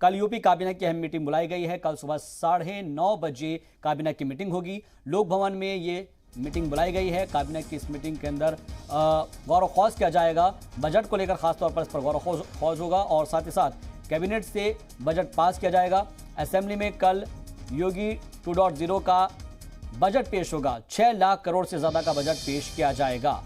कल यूपी काबीना की अहम मीटिंग बुलाई गई है। कल सुबह 9:30 बजे काबीना की मीटिंग होगी। लोक भवन में ये मीटिंग बुलाई गई है। काबीना की इस मीटिंग के अंदर गौर खौज किया जाएगा। बजट को लेकर खासतौर पर इस पर गौर खौज होगा और साथ ही साथ कैबिनेट से बजट पास किया जाएगा। असेंबली में कल योगी 2.0 का बजट पेश होगा। 6 लाख करोड़ से ज्यादा का बजट पेश किया जाएगा।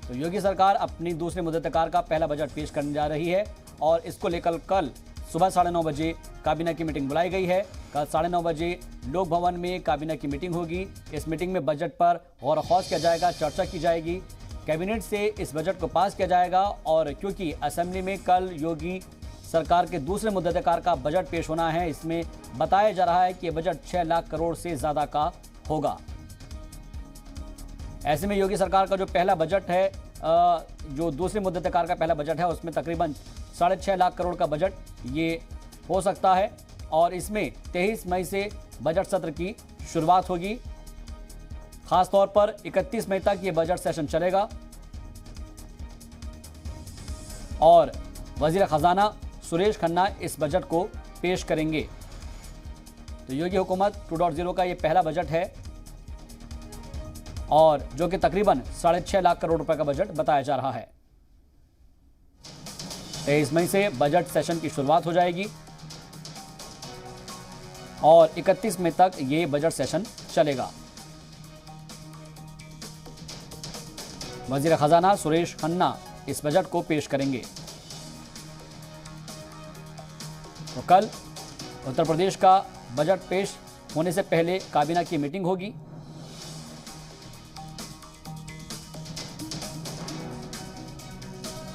तो योगी सरकार अपनी दूसरे मुद्दतकार का पहला बजट पेश करने जा रही है और इसको लेकर कल सुबह 9:30 बजे काबीना की मीटिंग बुलाई गई है। कल 9:30 बजे लोक भवन में काबीना की मीटिंग होगी। इस मीटिंग में बजट पर गौर खौज किया जाएगा, चर्चा की जाएगी। कैबिनेट से इस बजट को पास किया जाएगा और क्योंकि असेंबली में कल योगी सरकार के दूसरे मुद्दतकार का बजट पेश होना है, इसमें बताया जा रहा है कि बजट 6 लाख करोड़ से ज्यादा का होगा। ऐसे में योगी सरकार का जो पहला बजट है, जो दूसरे मुद्दतकार का पहला बजट है, उसमें तकरीबन 6.5 लाख करोड़ का बजट ये हो सकता है और इसमें 23 मई से बजट सत्र की शुरुआत होगी। खासतौर पर 31 मई तक ये बजट सेशन चलेगा और वजीर खजाना सुरेश खन्ना इस बजट को पेश करेंगे। तो योगी हुकूमत 2.0 का ये पहला बजट है और जो कि तकरीबन 6.5 लाख करोड़ रुपए का बजट बताया जा रहा है। 23 मई से बजट सेशन की शुरुआत हो जाएगी और 31 मई तक ये बजट सेशन चलेगा। वजीर खजाना सुरेश खन्ना इस बजट को पेश करेंगे। तो कल उत्तर प्रदेश का बजट पेश होने से पहले काबीना की मीटिंग होगी।